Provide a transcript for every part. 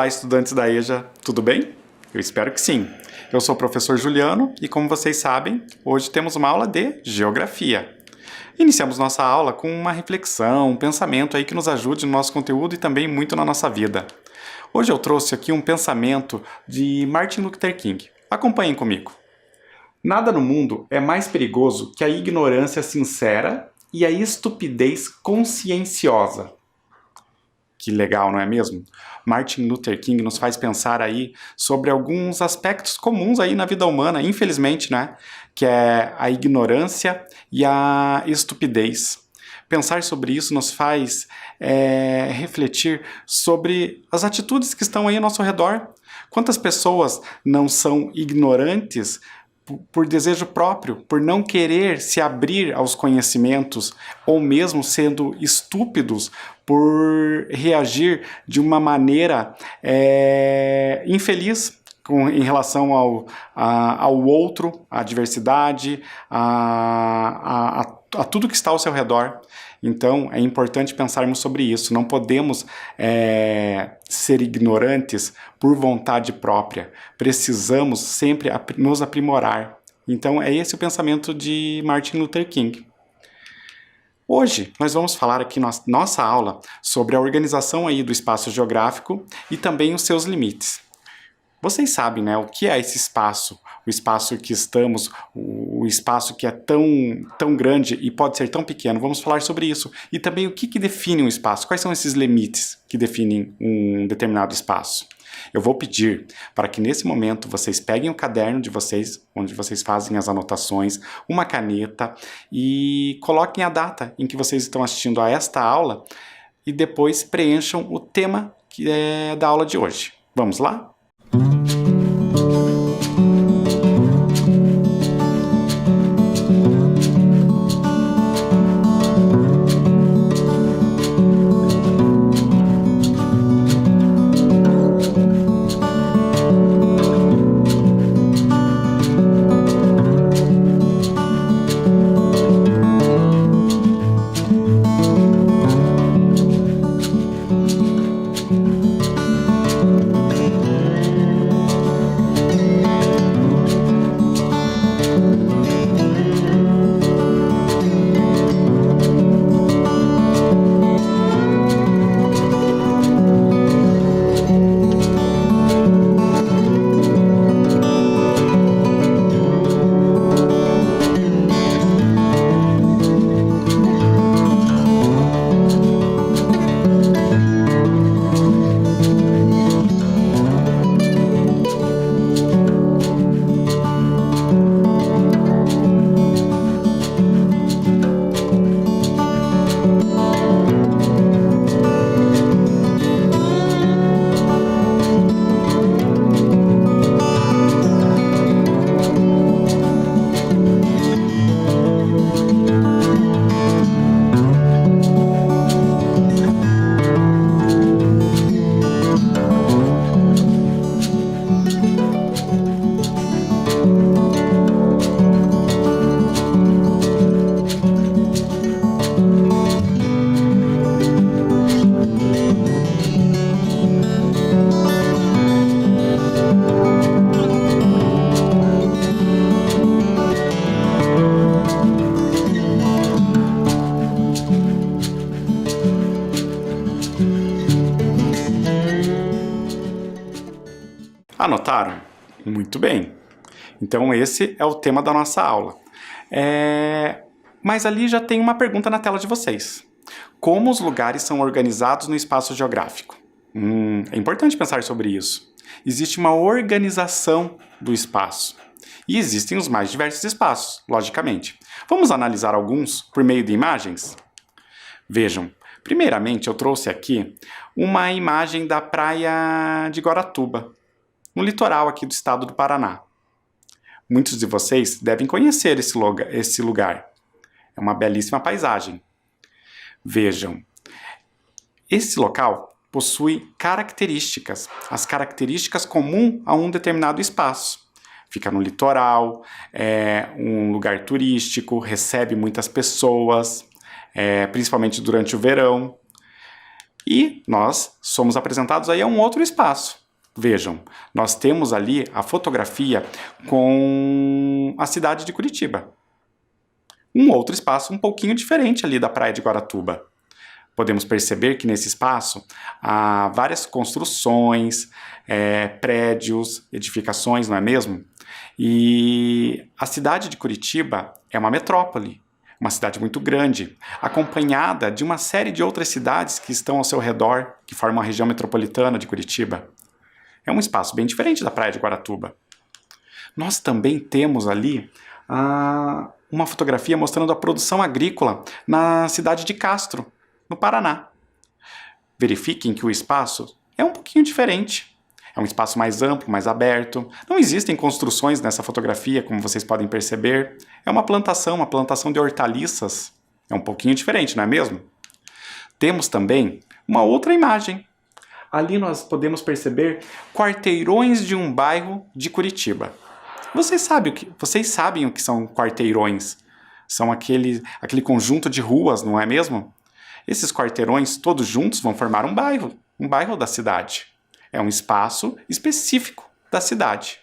Olá, estudantes da EJA, tudo bem? Eu espero que sim. Eu sou o professor Juliano e, como vocês sabem, hoje temos uma aula de Geografia. Iniciamos nossa aula com uma reflexão, um pensamento aí que nos ajude no nosso conteúdo e também muito na nossa vida. Hoje eu trouxe aqui um pensamento de Martin Luther King. Acompanhem comigo. Nada no mundo é mais perigoso que a ignorância sincera e a estupidez conscienciosa. Que legal, não é mesmo? Martin Luther King nos faz pensar aí sobre alguns aspectos comuns aí na vida humana, infelizmente, né? Que é a ignorância e a estupidez. Pensar sobre isso nos faz refletir sobre as atitudes que estão aí ao nosso redor. Quantas pessoas não são ignorantes por desejo próprio, por não querer se abrir aos conhecimentos, ou mesmo sendo estúpidos por reagir de uma maneira infeliz em relação ao outro, à diversidade, a tudo que está ao seu redor. Então, é importante pensarmos sobre isso. Não podemos ser ignorantes por vontade própria. Precisamos sempre nos aprimorar. Então, é esse o pensamento de Martin Luther King. Hoje, nós vamos falar aqui na nossa aula sobre a organização aí do espaço geográfico e também os seus limites. Vocês sabem, né, o que é esse espaço? O espaço que estamos, o espaço que é tão grande e pode ser tão pequeno. Vamos falar sobre isso. E também o que define um espaço? Quais são esses limites que definem um determinado espaço? Eu vou pedir para que nesse momento vocês peguem o caderno de vocês, onde vocês fazem as anotações, uma caneta e coloquem a data em que vocês estão assistindo a esta aula e depois preencham o tema que é da aula de hoje. Vamos lá? Anotaram? Muito bem. Então esse é o tema da nossa aula. Mas ali já tem uma pergunta na tela de vocês. Como os lugares são organizados no espaço geográfico? É importante pensar sobre isso. Existe uma organização do espaço. E existem os mais diversos espaços, logicamente. Vamos analisar alguns por meio de imagens? Vejam. Primeiramente, eu trouxe aqui uma imagem da praia de Guaratuba, no litoral aqui do estado do Paraná. Muitos de vocês devem conhecer esse lugar. É uma belíssima paisagem. Vejam, esse local possui características, as características comuns a um determinado espaço. Fica no litoral, é um lugar turístico, recebe muitas pessoas, principalmente durante o verão. E nós somos apresentados aí a um outro espaço. Vejam, nós temos ali a fotografia com a cidade de Curitiba. Um outro espaço um pouquinho diferente ali da praia de Guaratuba. Podemos perceber que nesse espaço há várias construções, prédios, edificações, não é mesmo? E a cidade de Curitiba é uma metrópole, uma cidade muito grande, acompanhada de uma série de outras cidades que estão ao seu redor, que formam a região metropolitana de Curitiba. É um espaço bem diferente da praia de Guaratuba. Nós também temos ali uma fotografia mostrando a produção agrícola na cidade de Castro, no Paraná. Verifiquem que o espaço é um pouquinho diferente. É um espaço mais amplo, mais aberto. Não existem construções nessa fotografia, como vocês podem perceber. É uma plantação de hortaliças. É um pouquinho diferente, não é mesmo? Temos também uma outra imagem. Ali nós podemos perceber quarteirões de um bairro de Curitiba. Vocês sabem o que são quarteirões? São aquele conjunto de ruas, não é mesmo? Esses quarteirões todos juntos vão formar um bairro da cidade. É um espaço específico da cidade.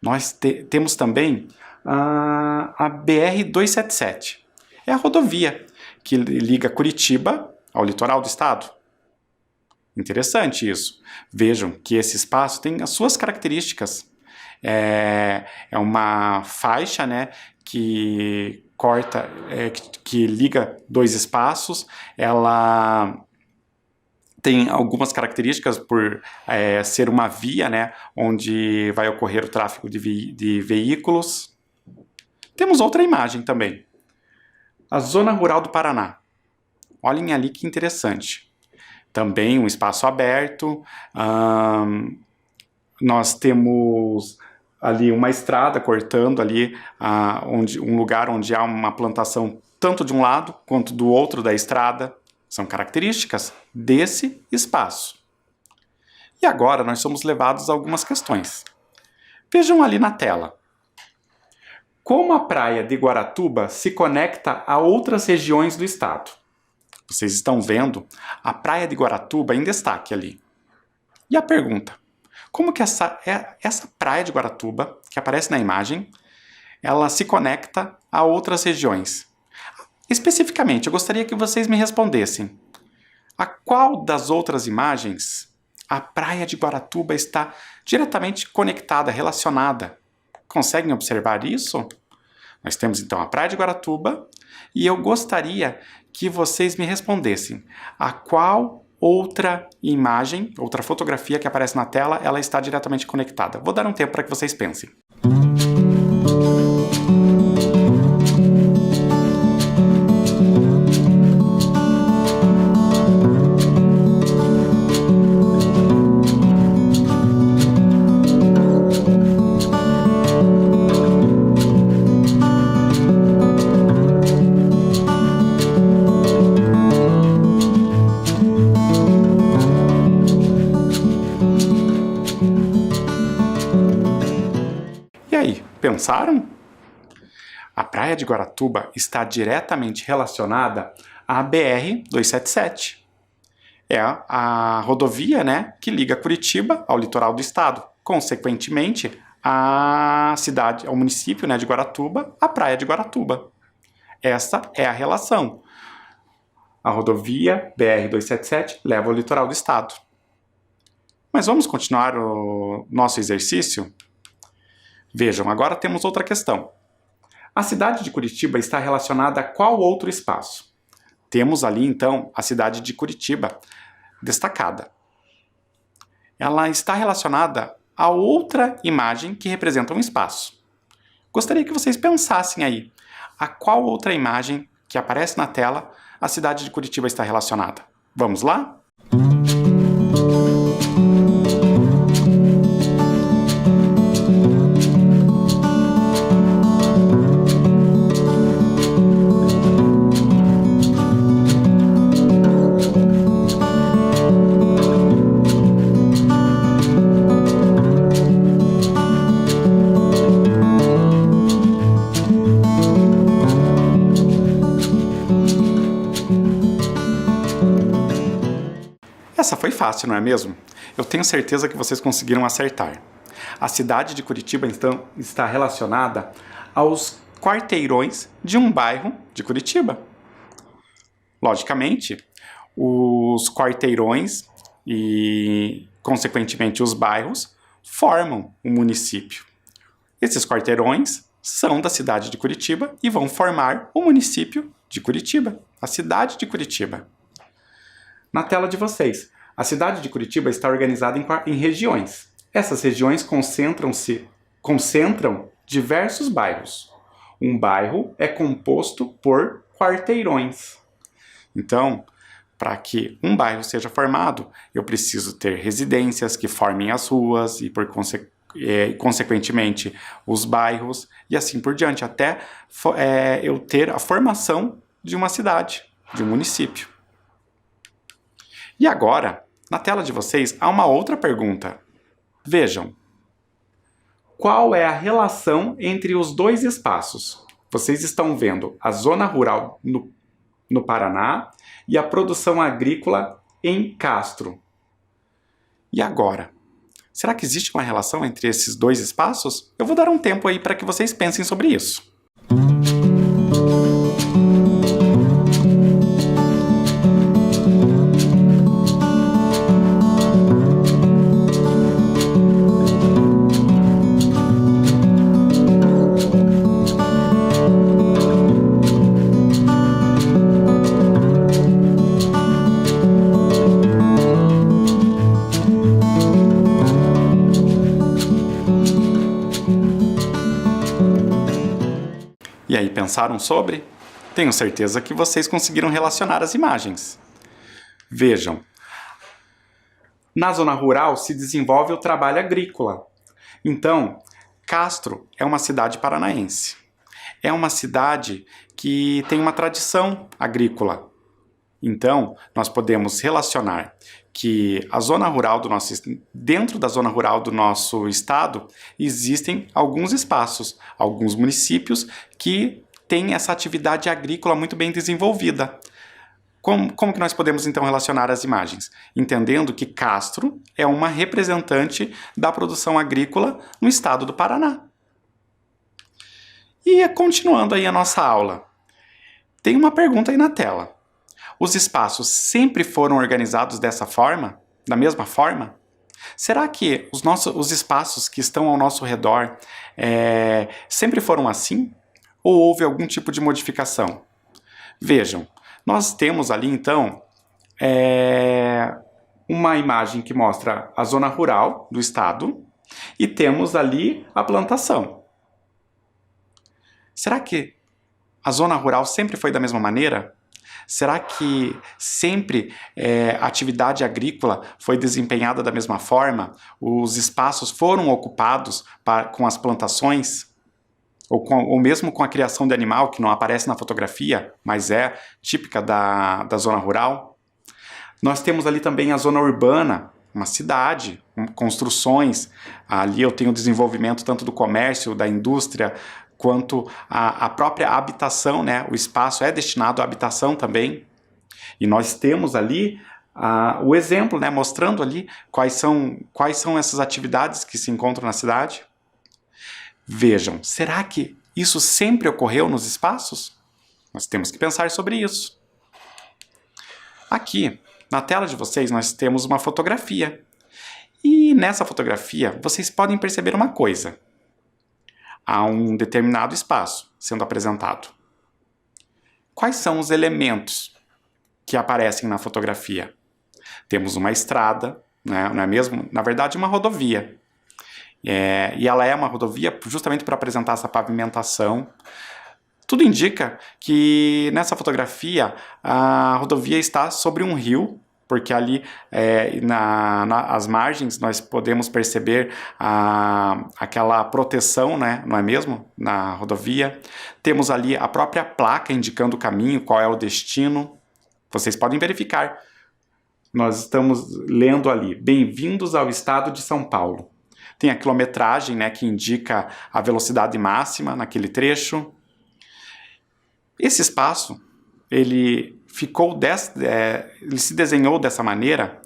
Nós temos também a BR-277. É a rodovia que liga Curitiba ao litoral do estado. Interessante isso. Vejam que esse espaço tem as suas características. É uma faixa, né, que corta, que liga dois espaços. Ela tem algumas características por ser uma via, né, onde vai ocorrer o tráfego de veículos. Temos outra imagem também. A Zona Rural do Paraná. Olhem ali que interessante. Também um espaço aberto. Nós temos ali uma estrada cortando ali um lugar onde há uma plantação tanto de um lado quanto do outro da estrada. São características desse espaço. E agora nós somos levados a algumas questões. Vejam ali na tela. Como a praia de Guaratuba se conecta a outras regiões do estado? Vocês estão vendo a praia de Guaratuba em destaque ali. E a pergunta: como que essa praia de Guaratuba, que aparece na imagem, ela se conecta a outras regiões? Especificamente, eu gostaria que vocês me respondessem. A qual das outras imagens a praia de Guaratuba está diretamente conectada, relacionada? Conseguem observar isso? Nós temos então a praia de Guaratuba e eu gostaria que vocês me respondessem. A qual outra imagem, outra fotografia que aparece na tela, ela está diretamente conectada? Vou dar um tempo para que vocês pensem. E aí, pensaram? A praia de Guaratuba está diretamente relacionada à BR-277. É a rodovia, né, que liga Curitiba ao litoral do estado. Consequentemente, a cidade, ao município, né, de Guaratuba, a praia de Guaratuba. Essa é a relação. A rodovia BR-277 leva ao litoral do estado. Mas vamos continuar o nosso exercício? Vejam, agora temos outra questão. A cidade de Curitiba está relacionada a qual outro espaço? Temos ali, então, a cidade de Curitiba destacada. Ela está relacionada a outra imagem que representa um espaço. Gostaria que vocês pensassem aí. A qual outra imagem que aparece na tela a cidade de Curitiba está relacionada? Vamos lá? fácil, não é mesmo? Eu tenho certeza que vocês conseguiram acertar. A cidade de Curitiba, então, está relacionada aos quarteirões de um bairro de Curitiba. Logicamente, os quarteirões e, consequentemente, os bairros formam o município. Esses quarteirões são da cidade de Curitiba e vão formar o município de Curitiba, a cidade de Curitiba. Na tela de vocês, a cidade de Curitiba está organizada em regiões. Essas regiões concentram diversos bairros. Um bairro é composto por quarteirões. Então, para que um bairro seja formado, eu preciso ter residências que formem as ruas e, consequentemente, os bairros e assim por diante, até eu ter a formação de uma cidade, de um município. E agora, na tela de vocês, há uma outra pergunta. Vejam, qual é a relação entre os dois espaços? Vocês estão vendo a zona rural no Paraná e a produção agrícola em Castro. E agora? Será que existe uma relação entre esses dois espaços? Eu vou dar um tempo aí para que vocês pensem sobre isso. E aí, pensaram sobre? Tenho certeza que vocês conseguiram relacionar as imagens. Vejam, na zona rural se desenvolve o trabalho agrícola. Então, Castro é uma cidade paranaense. É uma cidade que tem uma tradição agrícola. Então, nós podemos relacionar que a zona rural dentro da zona rural do nosso estado existem alguns espaços, alguns municípios que têm essa atividade agrícola muito bem desenvolvida. Como que nós podemos então relacionar as imagens? Entendendo que Castro é uma representante da produção agrícola no estado do Paraná. E continuando aí a nossa aula, tem uma pergunta aí na tela. Os espaços sempre foram organizados dessa forma? Da mesma forma? Será que os espaços que estão ao nosso redor sempre foram assim? Ou houve algum tipo de modificação? Vejam, nós temos ali então uma imagem que mostra a zona rural do estado e temos ali a plantação. Será que a zona rural sempre foi da mesma maneira? Será que sempre a atividade agrícola foi desempenhada da mesma forma? Os espaços foram ocupados com as plantações? Ou mesmo com a criação de animal, que não aparece na fotografia, mas é típica da zona rural? Nós temos ali também a zona urbana, uma cidade, com construções. Ali eu tenho o desenvolvimento tanto do comércio, da indústria, quanto a própria habitação, né? O espaço é destinado à habitação também. E nós temos ali o exemplo, né? Mostrando ali quais são essas atividades que se encontram na cidade. Vejam, será que isso sempre ocorreu nos espaços? Nós temos que pensar sobre isso. Aqui, na tela de vocês, nós temos uma fotografia. E nessa fotografia, vocês podem perceber uma coisa. Há um determinado espaço sendo apresentado. Quais são os elementos que aparecem na fotografia? Temos uma estrada, né, não é mesmo? Na verdade, uma rodovia. E ela é uma rodovia justamente para apresentar essa pavimentação. Tudo indica que nessa fotografia a rodovia está sobre um rio, porque ali nas margens nós podemos perceber aquela proteção, né, não é mesmo? Na rodovia. Temos ali a própria placa indicando o caminho, qual é o destino. Vocês podem verificar. Nós estamos lendo ali, bem-vindos ao estado de São Paulo. Tem a quilometragem, né, que indica a velocidade máxima naquele trecho. Esse espaço, ele se desenhou dessa maneira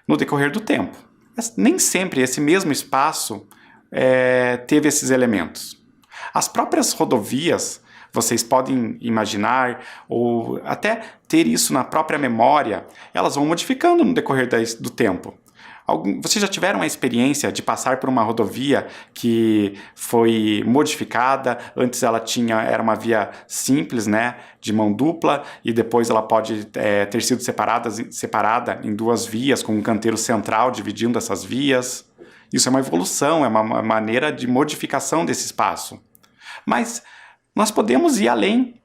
no decorrer do tempo. Mas nem sempre esse mesmo espaço teve esses elementos. As próprias rodovias, vocês podem imaginar ou até ter isso na própria memória, elas vão modificando no decorrer do tempo. Vocês já tiveram a experiência de passar por uma rodovia que foi modificada? Antes ela era uma via simples, né, de mão dupla, e depois ela pode ter sido separada em duas vias, com um canteiro central dividindo essas vias. Isso é uma evolução, é uma maneira de modificação desse espaço. Mas nós podemos ir além,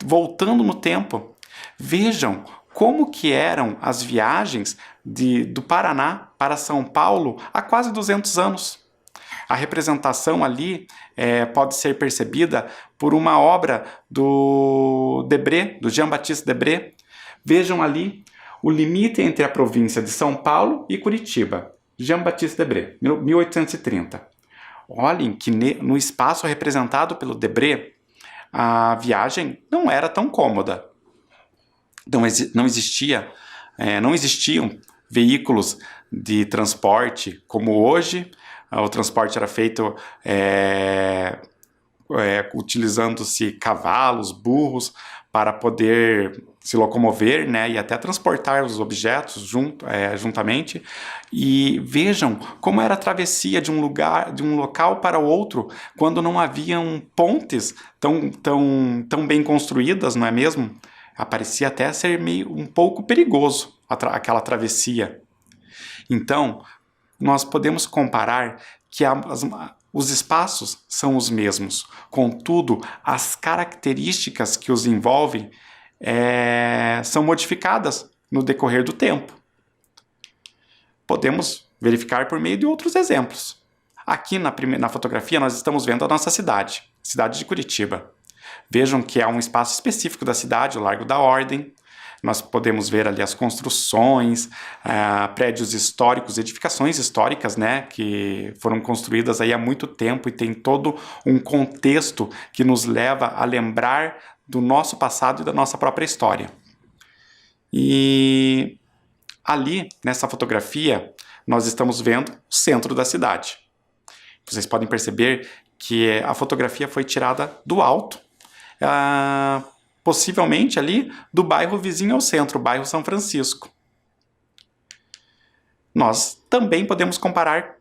voltando no tempo. Vejam como que eram as viagens do Paraná para São Paulo há quase 200 anos. A representação ali pode ser percebida por uma obra do Debré, do Jean-Baptiste Debré. Vejam ali o limite entre a província de São Paulo e Curitiba. Jean-Baptiste Debré, 1830. Olhem que no espaço representado pelo Debré, a viagem não era tão cômoda. Não existiam veículos de transporte como hoje. O transporte era feito utilizando-se cavalos, burros, para poder se locomover, né, e até transportar os objetos juntamente. E vejam como era a travessia de um local para o outro, quando não haviam pontes tão bem construídas, não é mesmo? Parecia até ser um pouco perigoso aquela travessia. Então, nós podemos comparar que os espaços são os mesmos, contudo, as características que os envolvem são modificadas no decorrer do tempo. Podemos verificar por meio de outros exemplos. Aqui na fotografia nós estamos vendo a nossa cidade de Curitiba. Vejam que há um espaço específico da cidade, o Largo da Ordem. Nós podemos ver ali as construções, prédios históricos, edificações históricas, né, que foram construídas aí há muito tempo e tem todo um contexto que nos leva a lembrar do nosso passado e da nossa própria história. E ali, nessa fotografia, nós estamos vendo o centro da cidade. Vocês podem perceber que a fotografia foi tirada do alto, possivelmente ali do bairro vizinho ao centro, o bairro São Francisco. Nós também podemos comparar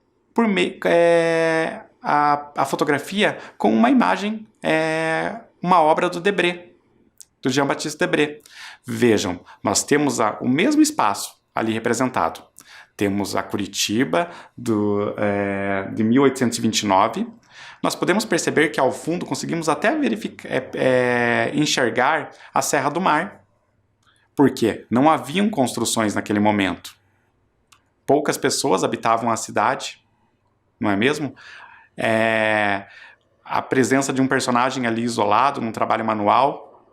a fotografia com uma imagem, uma obra do Debré, do Jean-Baptiste Debré. Vejam, nós temos o mesmo espaço ali representado. Temos a Curitiba de 1829. Nós podemos perceber que ao fundo conseguimos até enxergar a Serra do Mar. Por quê? Não haviam construções naquele momento. Poucas pessoas habitavam a cidade, não é mesmo? A presença de um personagem ali isolado, num trabalho manual.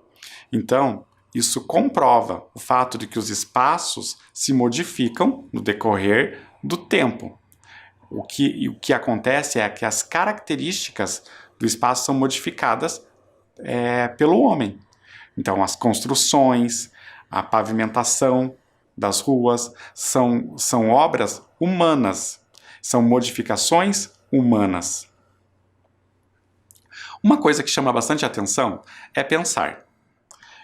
Então, isso comprova o fato de que os espaços se modificam no decorrer do tempo. O que acontece é que as características do espaço são modificadas pelo homem. Então, as construções, a pavimentação das ruas são obras humanas, são modificações humanas. Uma coisa que chama bastante atenção é pensar.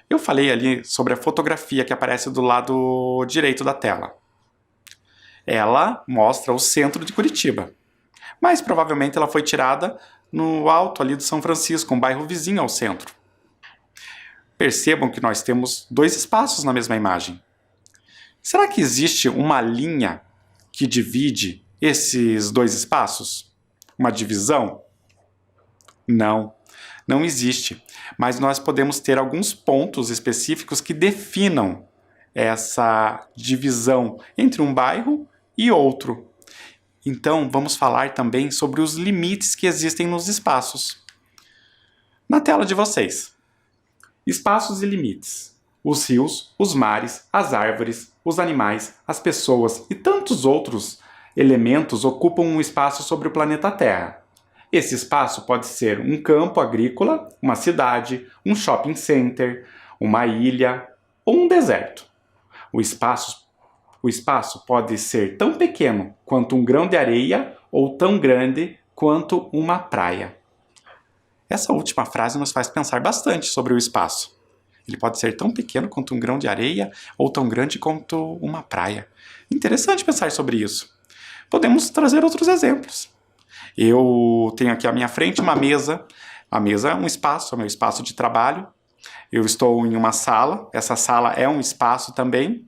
Eu falei ali sobre a fotografia que aparece do lado direito da tela. Ela mostra o centro de Curitiba, mas provavelmente ela foi tirada no alto ali do São Francisco, um bairro vizinho ao centro. Percebam que nós temos dois espaços na mesma imagem. Será que existe uma linha que divide esses dois espaços? Uma divisão? Não existe. Mas nós podemos ter alguns pontos específicos que definam essa divisão entre um bairro e outro. Então, vamos falar também sobre os limites que existem nos espaços. Na tela de vocês. Espaços e limites. Os rios, os mares, as árvores, os animais, as pessoas e tantos outros elementos ocupam um espaço sobre o planeta Terra. Esse espaço pode ser um campo agrícola, uma cidade, um shopping center, uma ilha ou um deserto. O espaço O espaço pode ser tão pequeno quanto um grão de areia ou tão grande quanto uma praia. Essa última frase nos faz pensar bastante sobre o espaço. Ele pode ser tão pequeno quanto um grão de areia ou tão grande quanto uma praia. Interessante pensar sobre isso. Podemos trazer outros exemplos. Eu tenho aqui à minha frente uma mesa. A mesa é um espaço, é o meu espaço de trabalho. Eu estou em uma sala. Essa sala é um espaço também.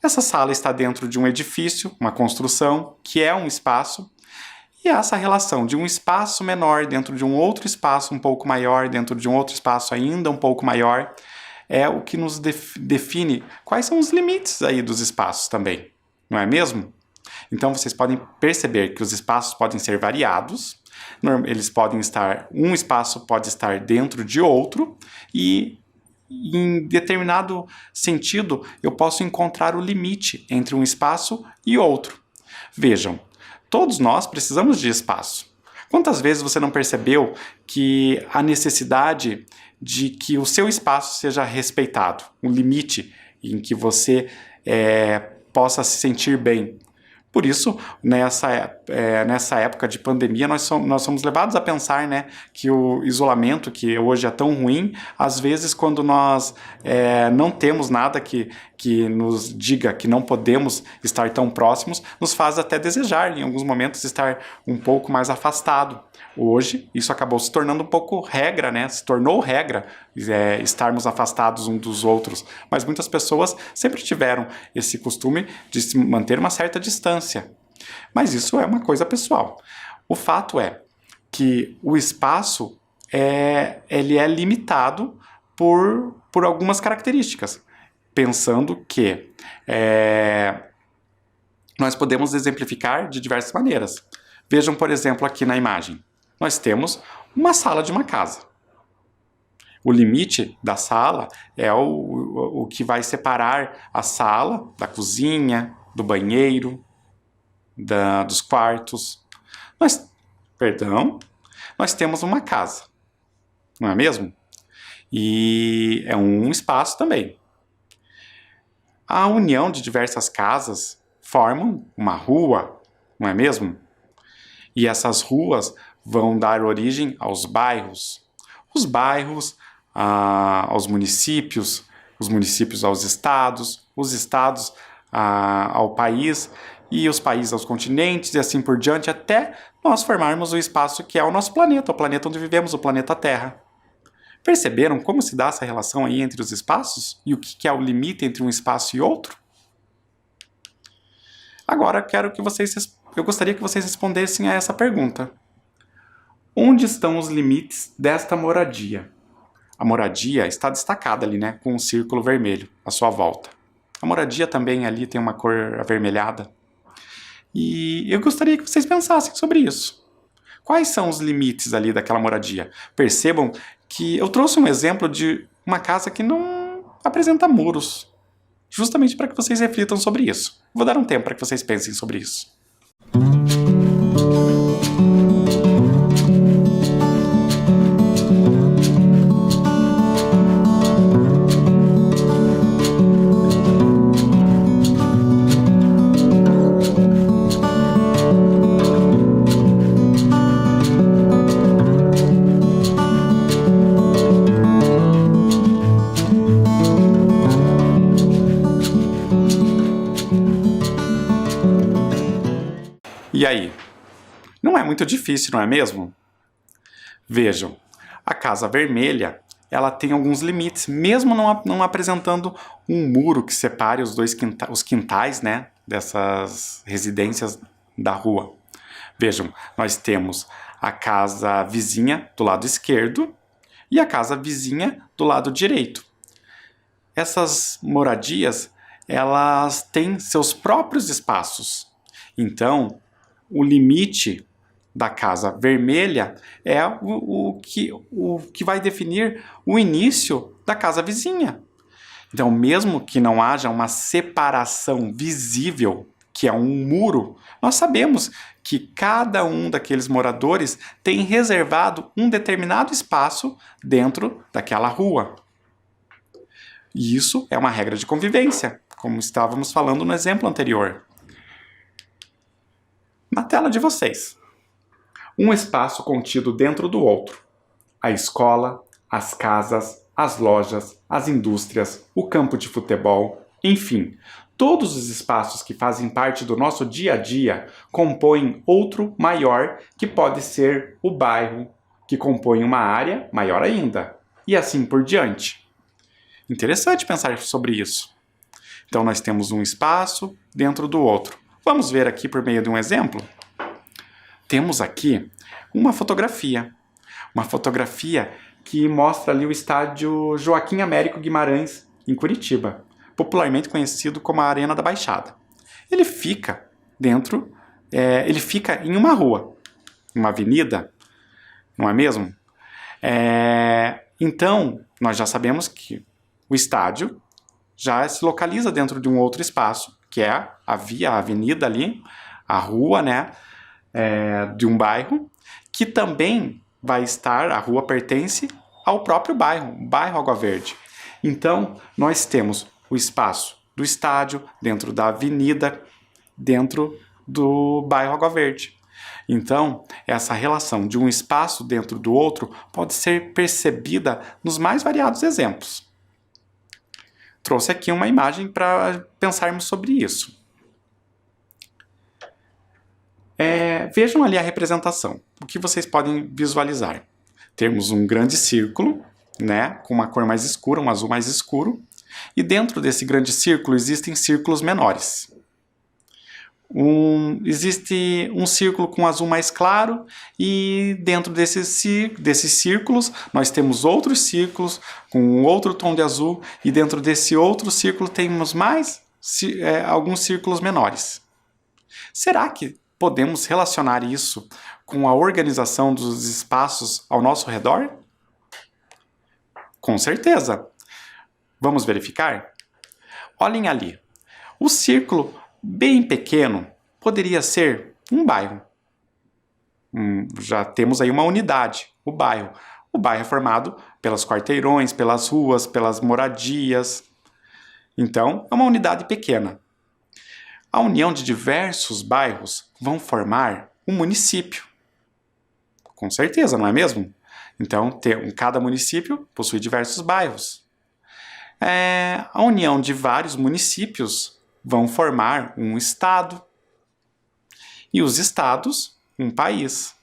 Essa sala está dentro de um edifício, uma construção, que é um espaço. E essa relação de um espaço menor dentro de um outro espaço um pouco maior, dentro de um outro espaço ainda um pouco maior, é o que nos define quais são os limites aí dos espaços também, não é mesmo? Então vocês podem perceber que os espaços podem ser variados, eles podem estar, um espaço pode estar dentro de outro e em determinado sentido eu posso encontrar o limite entre um espaço e outro. Vejam, todos nós precisamos de espaço. Quantas vezes você não percebeu que a necessidade de que o seu espaço seja respeitado, um limite em que você possa se sentir bem? Por isso, nessa época de pandemia, nós somos levados a pensar, né, que o isolamento, que hoje é tão ruim, às vezes quando nós não temos nada que nos diga que não podemos estar tão próximos, nos faz até desejar, em alguns momentos, estar um pouco mais afastado. Hoje, isso acabou se tornando um pouco regra, né? Se tornou regra estarmos afastados uns dos outros. Mas muitas pessoas sempre tiveram esse costume de se manter uma certa distância. Mas isso é uma coisa pessoal. O fato é que o espaço ele é limitado por algumas características. Pensando que nós podemos exemplificar de diversas maneiras. Vejam, por exemplo, aqui na imagem. Nós temos uma sala de uma casa. O limite da sala é o que vai separar a sala da cozinha, do banheiro, dos quartos. Nós temos uma casa, não é mesmo? E é um espaço também. A união de diversas casas formam uma rua, não é mesmo? E essas ruas vão dar origem aos bairros. Os bairros aos municípios, os municípios aos estados, os estados ao país e os países aos continentes e assim por diante, até nós formarmos o espaço que é o nosso planeta, o planeta onde vivemos, o planeta Terra. Perceberam como se dá essa relação aí entre os espaços? E o que é o limite entre um espaço e outro? Agora eu gostaria que vocês respondessem a essa pergunta. Onde estão os limites desta moradia? A moradia está destacada ali, né, com um círculo vermelho à sua volta. A moradia também ali tem uma cor avermelhada. E eu gostaria que vocês pensassem sobre isso. Quais são os limites ali daquela moradia? Percebam que eu trouxe um exemplo de uma casa que não apresenta muros, justamente para que vocês reflitam sobre isso. Vou dar um tempo para que vocês pensem sobre isso. E aí? Não é muito difícil, não é mesmo? Vejam, a casa vermelha, ela tem alguns limites, mesmo não apresentando um muro que separe os quintais, né, dessas residências da rua. Vejam, nós temos a casa vizinha do lado esquerdo e a casa vizinha do lado direito. Essas moradias, elas têm seus próprios espaços. Então, o limite da casa vermelha é o que vai definir o início da casa vizinha. Então, mesmo que não haja uma separação visível, que é um muro, nós sabemos que cada um daqueles moradores tem reservado um determinado espaço dentro daquela rua. E isso é uma regra de convivência. como estávamos falando no exemplo anterior. Na tela de vocês, um espaço contido dentro do outro. A escola, as casas, as lojas, as indústrias, o campo de futebol, enfim, todos os espaços que fazem parte do nosso dia a dia compõem outro maior, que pode ser o bairro, que compõe uma área maior ainda, e assim por diante. Interessante pensar sobre isso. Então nós temos um espaço dentro do outro. Vamos ver aqui por meio de um exemplo? Temos aqui uma fotografia. Uma fotografia que mostra ali o estádio Joaquim Américo Guimarães, em Curitiba, popularmente conhecido como a Arena da Baixada. Ele fica ele fica em uma rua, uma avenida, não é mesmo? Então, nós já sabemos que o estádio já se localiza dentro de um outro espaço, que é a via, a avenida ali, a rua, né, de um bairro, que também vai estar, a rua pertence ao próprio bairro, o bairro Água Verde. Então, nós temos o espaço do estádio, dentro da avenida, dentro do bairro Água Verde. Então, essa relação de um espaço dentro do outro pode ser percebida nos mais variados exemplos. Trouxe aqui uma imagem para pensarmos sobre isso. Vejam ali a representação. O que vocês podem visualizar? Temos um grande círculo, né, com uma cor mais escura, um azul mais escuro. E dentro desse grande círculo existem círculos menores. Existe um círculo com azul mais claro e dentro desses círculos nós temos outros círculos com outro tom de azul e dentro desse outro círculo temos alguns círculos menores. Será que podemos relacionar isso com a organização dos espaços ao nosso redor? Com certeza. Vamos verificar? Olhem ali. O círculo bem pequeno poderia ser um bairro. Já temos aí uma unidade, o bairro. O bairro é formado pelos quarteirões, pelas ruas, pelas moradias. Então, é uma unidade pequena. A união de diversos bairros vão formar um município. Com certeza, não é mesmo? Então, cada município possui diversos bairros. A união de vários municípios vão formar um estado. E os estados, um país.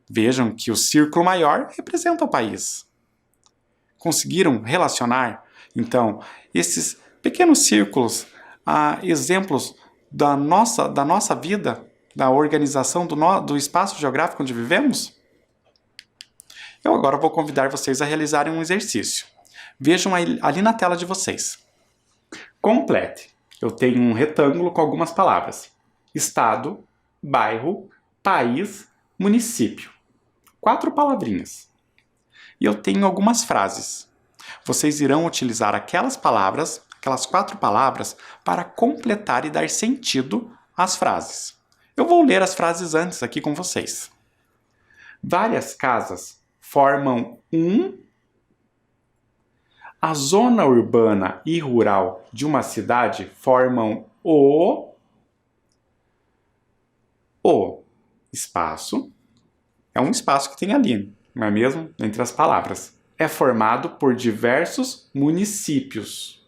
Vejam que o círculo maior representa o país. Conseguiram relacionar, então, esses pequenos círculos a exemplos da nossa vida, da organização do espaço geográfico onde vivemos? Eu agora vou convidar vocês a realizarem um exercício. Vejam ali na tela de vocês. Complete. Eu tenho um retângulo com algumas palavras. Estado, bairro, país, município. 4 palavrinhas. E eu tenho algumas frases. Vocês irão utilizar aquelas 4 palavras, para completar e dar sentido às frases. Eu vou ler as frases antes aqui com vocês. Várias casas formam A zona urbana e rural de uma cidade formam o espaço. É um espaço que tem ali, não é mesmo? Entre as palavras. É formado por diversos municípios.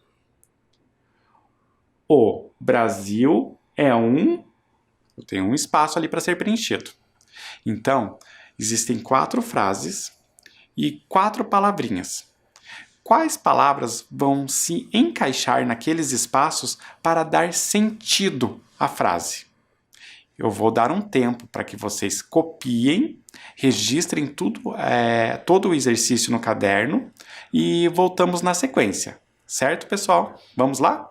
O Brasil é Eu tenho um espaço ali para ser preenchido. Então, existem 4 frases e 4 palavrinhas. Quais palavras vão se encaixar naqueles espaços para dar sentido à frase? Eu vou dar um tempo para que vocês copiem, registrem todo o exercício no caderno e voltamos na sequência. Certo, pessoal? Vamos lá?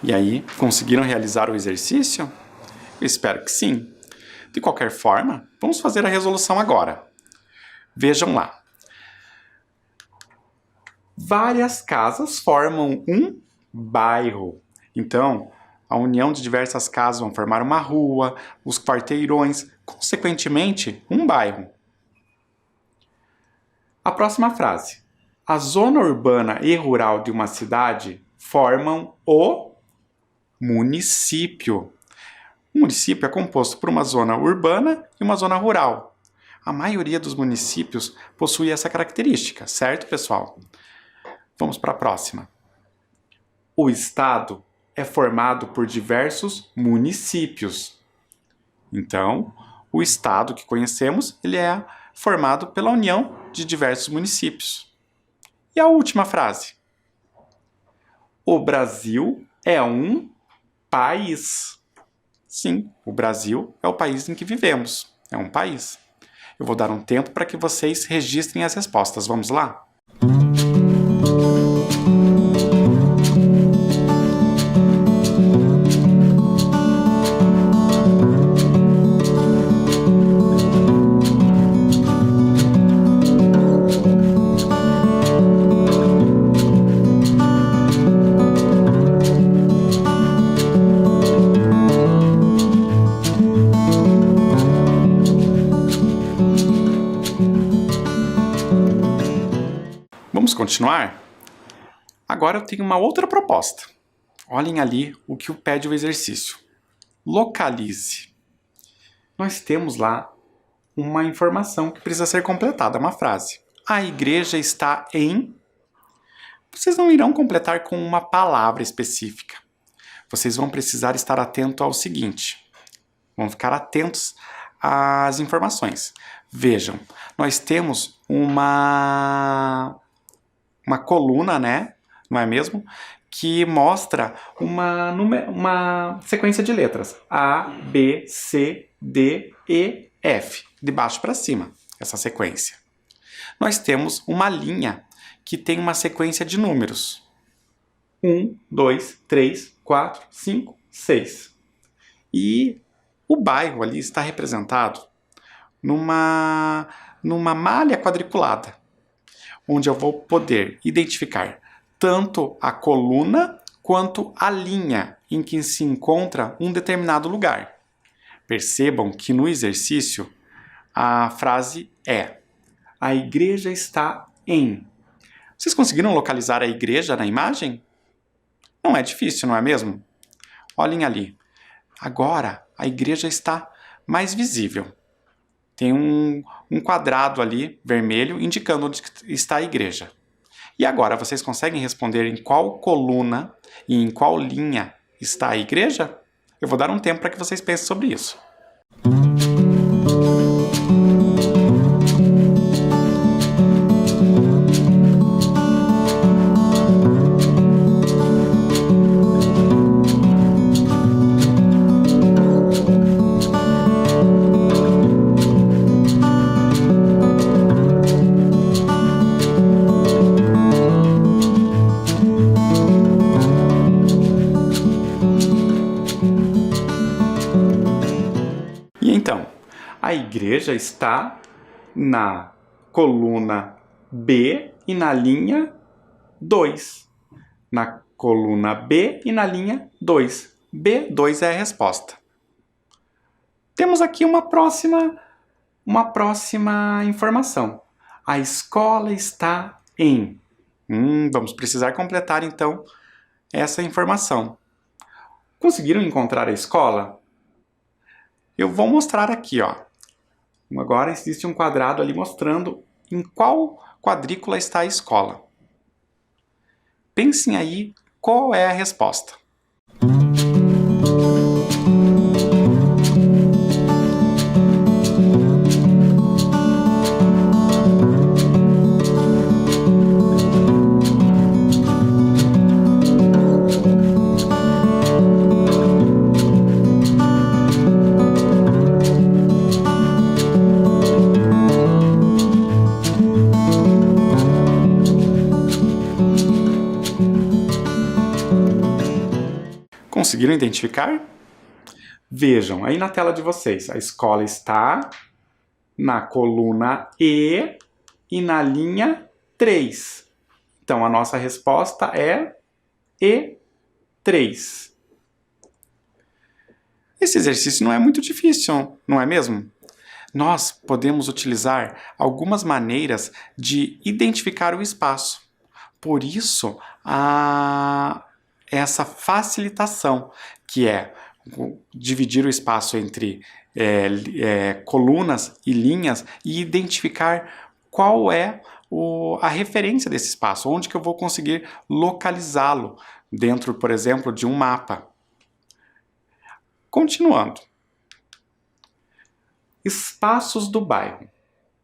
E aí, conseguiram realizar o exercício? Eu espero que sim. De qualquer forma, vamos fazer a resolução agora. Vejam lá. Várias casas formam um bairro. Então, a união de diversas casas vão formar uma rua, os quarteirões, consequentemente, um bairro. A próxima frase. A zona urbana e rural de uma cidade formam o município. O município é composto por uma zona urbana e uma zona rural. A maioria dos municípios possui essa característica, certo, pessoal? Vamos para a próxima. O estado é formado por diversos municípios. Então, o estado que conhecemos, ele é formado pela união de diversos municípios. E a última frase. O Brasil é um país. Sim, o Brasil é o país em que vivemos. É um país. Eu vou dar um tempo para que vocês registrem as respostas. Vamos lá? Vamos continuar? Agora eu tenho uma outra proposta. Olhem ali o que pede o exercício. Localize. Nós temos lá uma informação que precisa ser completada, uma frase. A igreja está em... Vocês não irão completar com uma palavra específica. Vocês vão precisar estar atento ao seguinte. Vão ficar atentos às informações. Vejam, nós temos uma coluna, né? Não é mesmo? Que mostra uma sequência de letras. A, B, C, D, E, F. De baixo para cima, essa sequência. Nós temos uma linha que tem uma sequência de números. 1, 2, 3, 4, 5, 6. E o bairro ali está representado numa malha quadriculada, onde eu vou poder identificar tanto a coluna quanto a linha em que se encontra um determinado lugar. Percebam que no exercício a frase é: a igreja está em. Vocês conseguiram localizar a igreja na imagem? Não é difícil, não é mesmo? Olhem ali. Agora a igreja está mais visível. Tem um quadrado ali, vermelho, indicando onde está a igreja. E agora, vocês conseguem responder em qual coluna e em qual linha está a igreja? Eu vou dar um tempo para que vocês pensem sobre isso. Então, a igreja está na coluna B e na linha 2. Na coluna B e na linha 2. B2 é a resposta. Temos aqui uma próxima informação. A escola está em. Vamos precisar completar, então, essa informação. Conseguiram encontrar a escola? Eu vou mostrar aqui, ó. Agora existe um quadrado ali mostrando em qual quadrícula está a escola. Pensem aí qual é a resposta. Conseguiram identificar? Vejam, aí na tela de vocês, a escola está na coluna e na linha 3. Então, a nossa resposta é E3. Esse exercício não é muito difícil, não é mesmo? Nós podemos utilizar algumas maneiras de identificar o espaço. Por isso, essa facilitação, que é dividir o espaço entre colunas e linhas e identificar qual é a referência desse espaço, onde que eu vou conseguir localizá-lo dentro, por exemplo, de um mapa. Continuando. Espaços do bairro.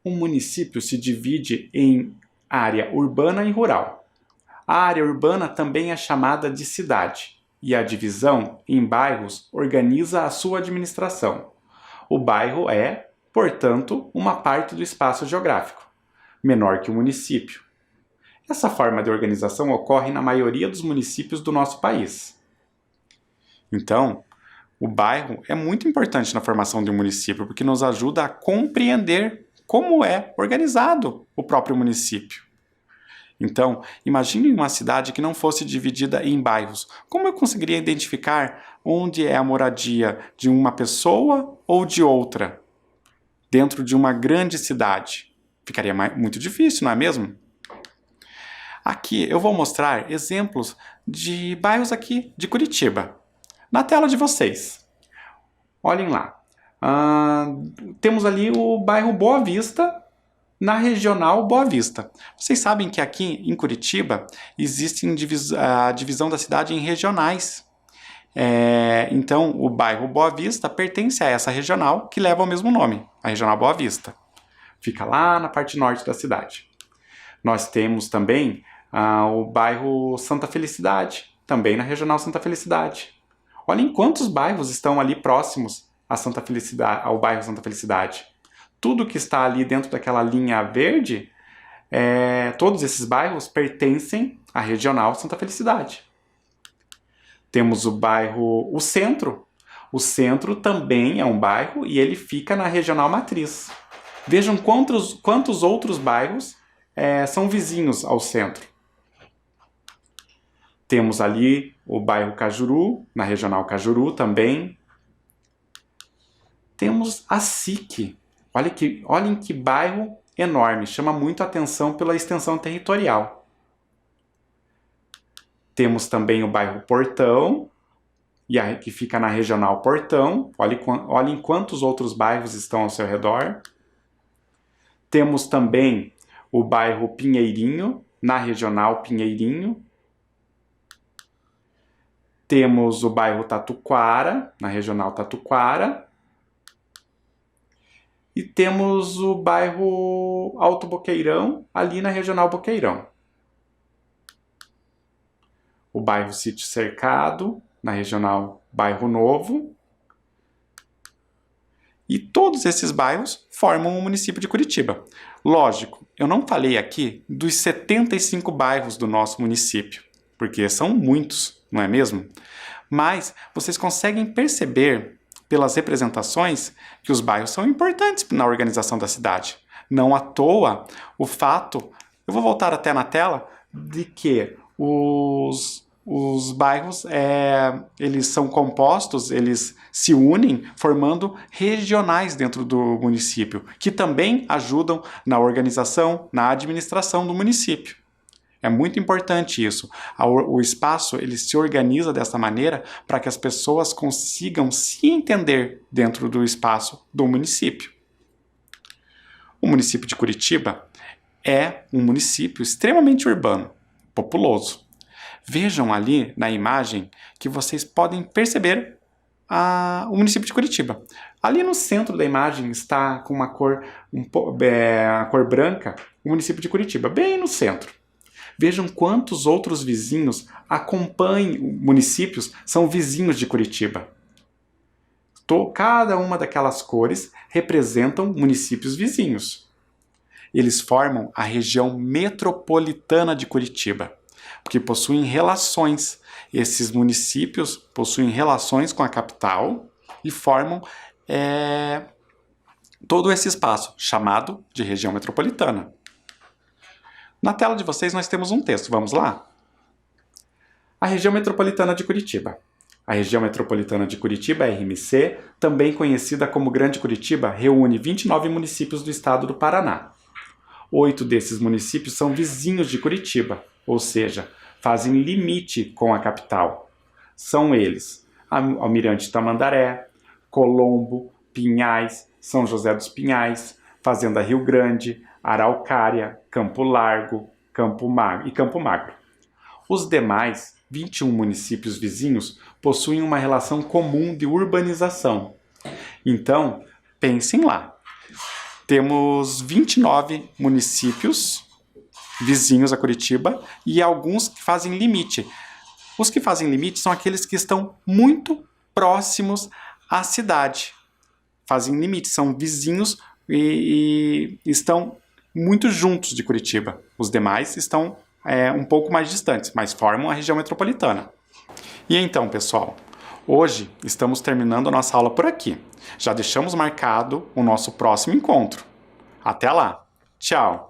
Um município se divide em área urbana e rural. A área urbana também é chamada de cidade, e a divisão em bairros organiza a sua administração. O bairro é, portanto, uma parte do espaço geográfico, menor que o município. Essa forma de organização ocorre na maioria dos municípios do nosso país. Então, o bairro é muito importante na formação de um município, porque nos ajuda a compreender como é organizado o próprio município. Então, imagine uma cidade que não fosse dividida em bairros. Como eu conseguiria identificar onde é a moradia de uma pessoa ou de outra dentro de uma grande cidade? Ficaria muito difícil, não é mesmo? Aqui eu vou mostrar exemplos de bairros aqui de Curitiba, na tela de vocês. Olhem lá. Temos ali o bairro Boa Vista, na regional Boa Vista. Vocês sabem que aqui em Curitiba existe a divisão da cidade em regionais. Então, o bairro Boa Vista pertence a essa regional que leva o mesmo nome, a regional Boa Vista. Fica lá na parte norte da cidade. Nós temos também o bairro Santa Felicidade, também na regional Santa Felicidade. Olhem quantos bairros estão ali próximos ao bairro Santa Felicidade. Tudo que está ali dentro daquela linha verde, todos esses bairros pertencem à regional Santa Felicidade. Temos o Centro. O Centro também é um bairro e ele fica na regional Matriz. Vejam quantos outros bairros são vizinhos ao Centro. Temos ali o bairro Cajuru, na regional Cajuru também. Temos a SIC. Olhem que bairro enorme, chama muito a atenção pela extensão territorial. Temos também o bairro Portão, que fica na regional Portão. Olhem quantos outros bairros estão ao seu redor. Temos também o bairro Pinheirinho, na regional Pinheirinho. Temos o bairro Tatuquara, na regional Tatuquara. E temos o bairro Alto Boqueirão, ali na regional Boqueirão. O bairro Sítio Cercado, na regional Bairro Novo. E todos esses bairros formam o município de Curitiba. Lógico, eu não falei aqui dos 75 bairros do nosso município, porque são muitos, não é mesmo? Mas vocês conseguem perceber pelas representações que os bairros são importantes na organização da cidade. Não à toa o fato, eu vou voltar até na tela, de que os bairros eles são compostos, eles se unem formando regionais dentro do município, que também ajudam na organização, na administração do município. É muito importante isso. O espaço ele se organiza dessa maneira para que as pessoas consigam se entender dentro do espaço do município. O município de Curitiba é um município extremamente urbano, populoso. Vejam ali na imagem que vocês podem perceber o município de Curitiba. Ali no centro da imagem está com a cor branca o município de Curitiba, bem no centro. Vejam quantos outros vizinhos municípios são vizinhos de Curitiba. Cada uma daquelas cores representam municípios vizinhos. Eles formam a região metropolitana de Curitiba. porque possuem relações. Esses municípios possuem relações com a capital e formam todo esse espaço, chamado de região metropolitana. Na tela de vocês nós temos um texto, vamos lá? A região metropolitana de Curitiba. A região metropolitana de Curitiba, RMC, também conhecida como Grande Curitiba, reúne 29 municípios do estado do Paraná. 8 desses municípios são vizinhos de Curitiba, ou seja, fazem limite com a capital. São eles: Almirante Tamandaré, Colombo, Pinhais, São José dos Pinhais, Fazenda Rio Grande, Araucária, Campo Largo, Campo Magro. Os demais 21 municípios vizinhos possuem uma relação comum de urbanização. Então, pensem lá. Temos 29 municípios vizinhos a Curitiba e alguns que fazem limite. Os que fazem limite são aqueles que estão muito próximos à cidade. Fazem limite, são vizinhos e estão muito juntos de Curitiba. Os demais estão um pouco mais distantes, mas formam a região metropolitana. E então, pessoal, hoje estamos terminando a nossa aula por aqui. Já deixamos marcado o nosso próximo encontro. Até lá! Tchau!